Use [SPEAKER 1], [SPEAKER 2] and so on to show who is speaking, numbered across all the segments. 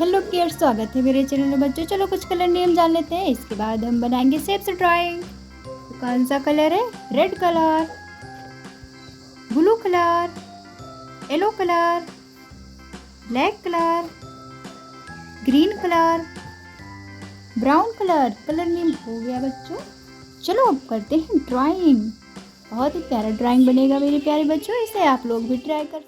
[SPEAKER 1] Hello kids, स्वागत है मेरे चैनल में बच्चों। चलो कुछ कलर नेम जान लेते हैं, इसके बाद हम बनाएंगे शेप से ड्राइंग। तो कौन सा कलर है? Red colour, blue colour, yellow colour, black colour, green colour, brown colour. Colour name हो गया बच्चों। चलो अब करते हैं ड्राइंग। बहुत ही प्यारा ड्राइंग बनेगा मेरे प्यारे बच्चों, इसे आप लोग भी ट्राई कर।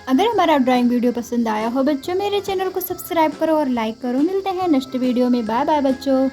[SPEAKER 1] अगर हमारा ड्राइंग वीडियो पसंद आया हो बच्चों, मेरे चैनल को सब्सक्राइब करो और लाइक करो। मिलते हैं नेक्स्ट वीडियो में। बाय बाय बच्चों।